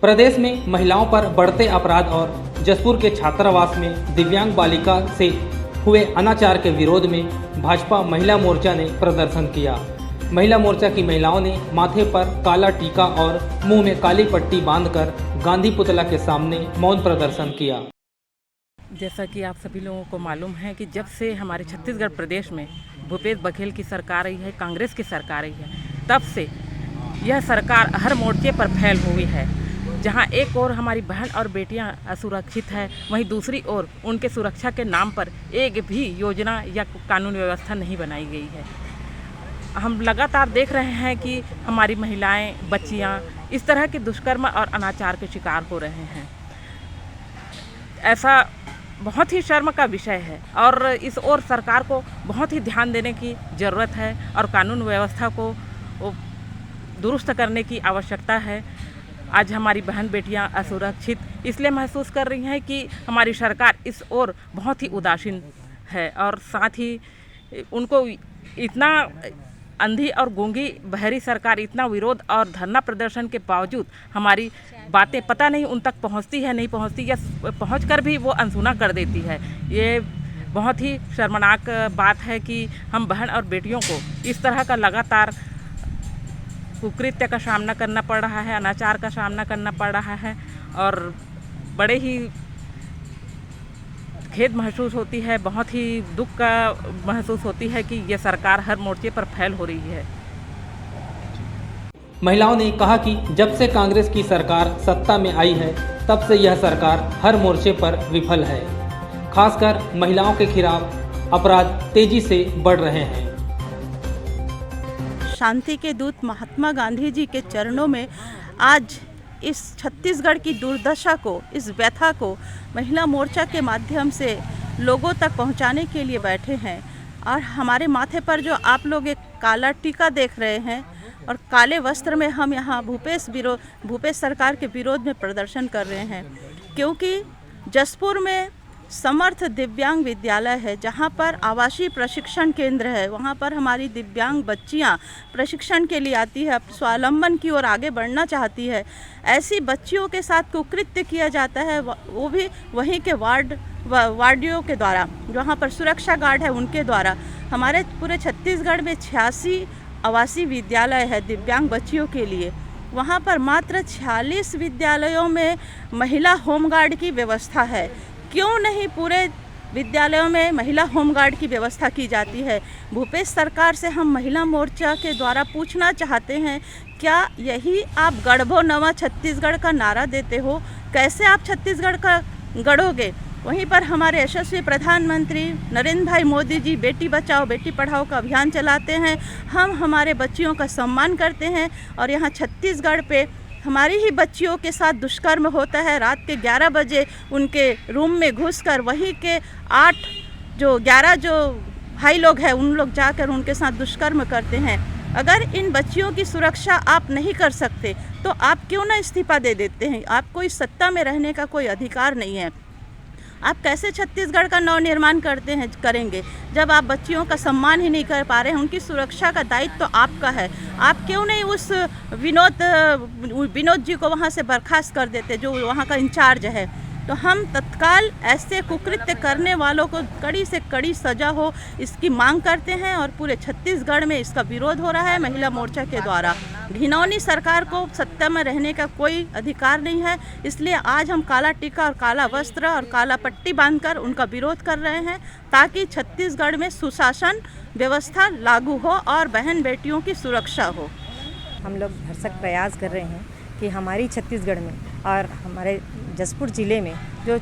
प्रदेश में महिलाओं पर बढ़ते अपराध और जसपुर के छात्रावास में दिव्यांग बालिका से हुए अनाचार के विरोध में भाजपा महिला मोर्चा ने प्रदर्शन किया। महिला मोर्चा की महिलाओं ने माथे पर काला टीका और मुंह में काली पट्टी बांधकर गांधी पुतला के सामने मौन प्रदर्शन किया। जैसा कि आप सभी लोगों को मालूम है कि जब से हमारे छत्तीसगढ़ प्रदेश में भूपेश बघेल की सरकार आई है, कांग्रेस की सरकार आई है, तब से यह सरकार हर मोर्चे पर फैल हुई है। जहां एक ओर हमारी बहन और बेटियां असुरक्षित है, वहीं दूसरी ओर उनके सुरक्षा के नाम पर एक भी योजना या कानून व्यवस्था नहीं बनाई गई है। हम लगातार देख रहे हैं कि हमारी महिलाएं, बच्चियां इस तरह के दुष्कर्म और अनाचार के शिकार हो रहे हैं। ऐसा बहुत ही शर्म का विषय है और इस ओर सरकार को बहुत ही ध्यान देने की ज़रूरत है और कानून व्यवस्था को दुरुस्त करने की आवश्यकता है। आज हमारी बहन बेटियां असुरक्षित इसलिए महसूस कर रही हैं कि हमारी सरकार इस ओर बहुत ही उदासीन है और साथ ही उनको इतना अंधी और गूंगी बहरी सरकार इतना विरोध और धरना प्रदर्शन के बावजूद हमारी बातें पता नहीं उन तक पहुंचती है नहीं पहुंचती, या पहुंचकर भी वो अनसुना कर देती है। ये बहुत ही शर्मनाक बात है कि हम बहन और बेटियों को इस तरह का लगातार कुकृत्य का सामना करना पड़ रहा है, अनाचार का सामना करना पड़ रहा है और बड़े ही खेद महसूस होती है, बहुत ही दुख का महसूस होती है कि ये सरकार हर मोर्चे पर फैल हो रही है। महिलाओं ने कहा कि जब से कांग्रेस की सरकार सत्ता में आई है तब से यह सरकार हर मोर्चे पर विफल है। खासकर महिलाओं के खिलाफ अपराध तेजी से बढ़ रहे हैं। शांति के दूत महात्मा गांधी जी के चरणों में आज इस छत्तीसगढ़ की दुर्दशा को, इस व्यथा को महिला मोर्चा के माध्यम से लोगों तक पहुंचाने के लिए बैठे हैं। और हमारे माथे पर जो आप लोग एक काला टीका देख रहे हैं और काले वस्त्र में हम यहाँ भूपेश सरकार के विरोध में प्रदर्शन कर रहे हैं, क्योंकि जसपुर में समर्थ दिव्यांग विद्यालय है, जहाँ पर आवासीय प्रशिक्षण केंद्र है। वहाँ पर हमारी दिव्यांग बच्चियाँ प्रशिक्षण के लिए आती है, स्वावलंबन की ओर आगे बढ़ना चाहती है। ऐसी बच्चियों के साथ कुकृत्य किया जाता है, वो भी वहीं के वार्डियों के द्वारा, जहाँ पर सुरक्षा गार्ड है उनके द्वारा। हमारे पूरे छत्तीसगढ़ में 86 आवासीय विद्यालय है दिव्यांग बच्चियों के लिए। वहाँ पर मात्र 46 विद्यालयों में महिला होमगार्ड की व्यवस्था है। क्यों नहीं पूरे विद्यालयों में महिला होमगार्ड की व्यवस्था की जाती है? भूपेश सरकार से हम महिला मोर्चा के द्वारा पूछना चाहते हैं, क्या यही आप गढ़बो नवा छत्तीसगढ़ का नारा देते हो? कैसे आप छत्तीसगढ़ का गढ़ोगे? वहीं पर हमारे यशस्वी प्रधानमंत्री नरेंद्र भाई मोदी जी बेटी बचाओ बेटी पढ़ाओ का अभियान चलाते हैं। हम हमारे बच्चियों का सम्मान करते हैं और यहाँ छत्तीसगढ़ पे हमारी ही बच्चियों के साथ दुष्कर्म होता है। रात के 11 बजे उनके रूम में घुसकर वही के 11 जो भाई लोग हैं उन लोग जाकर उनके साथ दुष्कर्म करते हैं। अगर इन बच्चियों की सुरक्षा आप नहीं कर सकते तो आप क्यों ना इस्तीफा दे देते हैं? आपको इस सत्ता में रहने का कोई अधिकार नहीं है। आप कैसे छत्तीसगढ़ का नवनिर्माण करेंगे जब आप बच्चियों का सम्मान ही नहीं कर पा रहे हैं? उनकी सुरक्षा का दायित्व तो आपका है। आप क्यों नहीं उस विनोद जी को वहाँ से बर्खास्त कर देते जो वहाँ का इंचार्ज है? तो हम तत्काल ऐसे कुकृत्य करने वालों को कड़ी से कड़ी सजा हो इसकी मांग करते हैं और पूरे छत्तीसगढ़ में इसका विरोध हो रहा है महिला मोर्चा के द्वारा। घिनौनी सरकार को सत्ता में रहने का कोई अधिकार नहीं है, इसलिए आज हम काला टीका और काला वस्त्र और काला पट्टी बांधकर उनका विरोध कर रहे हैं, ताकि छत्तीसगढ़ में सुशासन व्यवस्था लागू हो और बहन बेटियों की सुरक्षा हो। हम लोग भरसक प्रयास कर रहे हैं कि हमारी छत्तीसगढ़ में और हमारे जसपुर ज़िले में जो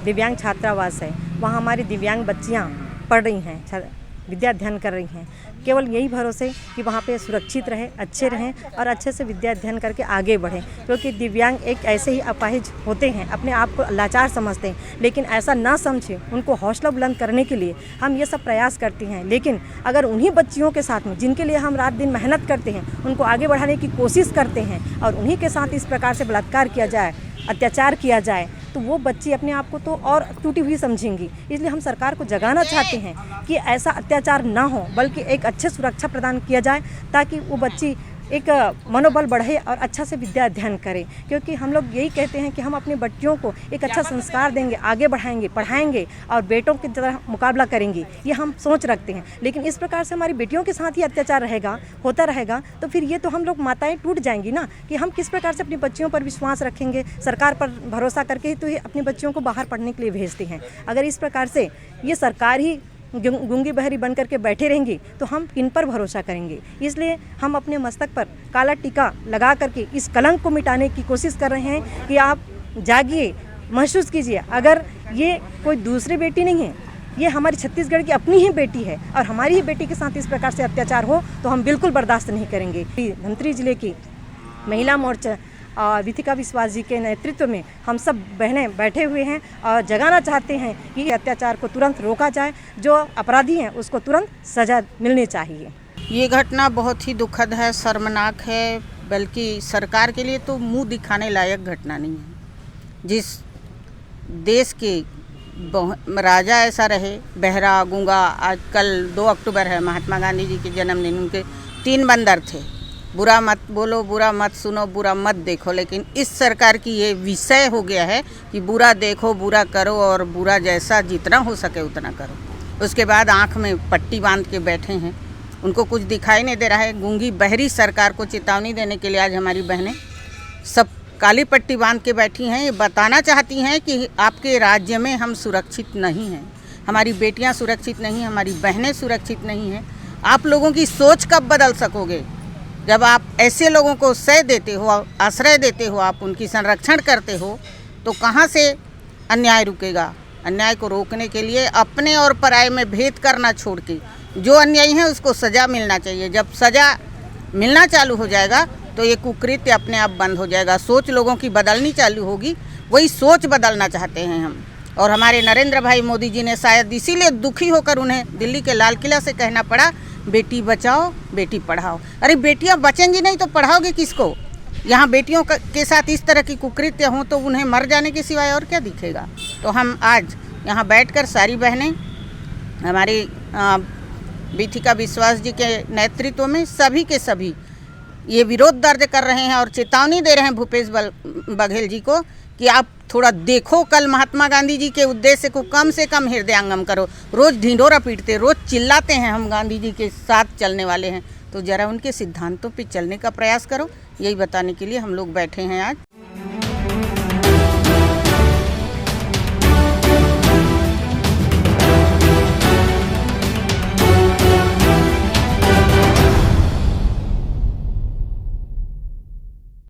दिव्यांग छात्रावास है वहाँ हमारी दिव्यांग बच्चियाँ पढ़ रही हैं, विद्या अध्ययन कर रही हैं। केवल यही भरोसे कि वहाँ पे सुरक्षित रहे, अच्छे रहें और अच्छे से विद्या अध्ययन करके आगे बढ़ें, क्योंकि दिव्यांग एक ऐसे ही अपाहिज होते हैं, अपने आप को लाचार समझते हैं, लेकिन ऐसा ना समझें। उनको हौसला बुलंद करने के लिए हम ये सब प्रयास करते हैं। लेकिन अगर उन्हीं बच्चियों के साथ में जिनके लिए हम रात दिन मेहनत करते हैं, उनको आगे बढ़ाने की कोशिश करते हैं और उन्हीं के साथ इस प्रकार से बलात्कार किया जाए, अत्याचार किया जाए, तो वो बच्ची अपने आप को तो और टूटी हुई समझेंगी। इसलिए हम सरकार को जगाना चाहते हैं कि ऐसा अत्याचार ना हो, बल्कि एक अच्छे सुरक्षा प्रदान किया जाए, ताकि वो बच्ची एक मनोबल बढ़े और अच्छा से विद्या अध्ययन करें, क्योंकि हम लोग यही कहते हैं कि हम अपने बच्चियों को एक अच्छा संस्कार देंगे, आगे बढ़ाएंगे, पढ़ाएंगे और बेटों की तरह मुकाबला करेंगे, ये हम सोच रखते हैं। लेकिन इस प्रकार से हमारी बेटियों के साथ ही अत्याचार रहेगा, होता रहेगा, तो फिर ये तो हम लोग माताएं टूट जाएंगी ना, कि हम किस प्रकार से अपनी बच्चियों पर विश्वास रखेंगे। सरकार पर भरोसा करके ही तो ये अपनी बच्चियों को बाहर पढ़ने के लिए भेजते हैं। अगर इस प्रकार से ये सरकार ही गूंगी बहरी बन करके बैठे रहेंगी तो हम किन पर भरोसा करेंगे। इसलिए हम अपने मस्तक पर काला टीका लगा करके इस कलंक को मिटाने की कोशिश कर रहे हैं कि आप जागिए, महसूस कीजिए। अगर ये कोई दूसरी बेटी नहीं है, ये हमारी छत्तीसगढ़ की अपनी ही बेटी है और हमारी ही बेटी के साथ इस प्रकार से अत्याचार हो तो हम बिल्कुल बर्दाश्त नहीं करेंगे। धमतरी जिले की महिला मोर्चा विथिका विश्वास जी के नेतृत्व में हम सब बहनें बैठे हुए हैं और जगाना चाहते हैं कि अत्याचार को तुरंत रोका जाए, जो अपराधी हैं उसको तुरंत सजा मिलनी चाहिए। ये घटना बहुत ही दुखद है, शर्मनाक है, बल्कि सरकार के लिए तो मुंह दिखाने लायक घटना नहीं है। जिस देश के राजा ऐसा रहे, बहरा गूंगा, आज कल 2 अक्टूबर है, महात्मा गांधी जी के जन्मदिन, उनके 3 बंदर थे, बुरा मत बोलो, बुरा मत सुनो, बुरा मत देखो। लेकिन इस सरकार की ये विषय हो गया है कि बुरा देखो, बुरा करो और बुरा जैसा जितना हो सके उतना करो। उसके बाद आँख में पट्टी बांध के बैठे हैं, उनको कुछ दिखाई नहीं दे रहा है। गूंगी बहरी सरकार को चेतावनी देने के लिए आज हमारी बहनें सब काली पट्टी बांध के बैठी हैं। ये बताना चाहती हैं कि आपके राज्य में हम सुरक्षित नहीं हैं, हमारी बेटियां सुरक्षित नहीं हैं, हमारी बहनें सुरक्षित नहीं हैं। आप लोगों की सोच कब बदल सकोगे जब आप ऐसे लोगों को शय देते हो, आश्रय देते हो, आप उनकी संरक्षण करते हो, तो कहाँ से अन्याय रुकेगा। अन्याय को रोकने के लिए अपने और पराये में भेद करना छोड़ के जो अन्यायी है उसको सज़ा मिलना चाहिए। जब सज़ा मिलना चालू हो जाएगा तो ये कुकृत्य अपने आप बंद हो जाएगा, सोच लोगों की बदलनी चालू होगी। वही सोच बदलना चाहते हैं हम, और हमारे नरेंद्र भाई मोदी जी ने शायद इसीलिए दुखी होकर उन्हें दिल्ली के लाल किला से कहना पड़ा, बेटी बचाओ, बेटी पढ़ाओ। अरे बेटियां बचेंगी नहीं तो पढ़ाओगे किसको। यहाँ बेटियों के साथ इस तरह की कुकृत्य हों तो उन्हें मर जाने के सिवाय और क्या दिखेगा। तो हम आज यहाँ बैठकर सारी बहनें हमारी विथिका विश्वास जी के नेतृत्व में सभी के सभी ये विरोध दर्ज कर रहे हैं और चेतावनी दे रहे हैं भूपेश बघेल जी को कि आप थोड़ा देखो, कल महात्मा गांधी जी के उद्देश्य को कम से कम हृदयंगम करो। रोज़ ढिंढोरा पीटते, रोज़ चिल्लाते हैं हम गांधी जी के साथ चलने वाले हैं, तो ज़रा उनके सिद्धांतों पे चलने का प्रयास करो। यही बताने के लिए हम लोग बैठे हैं आज।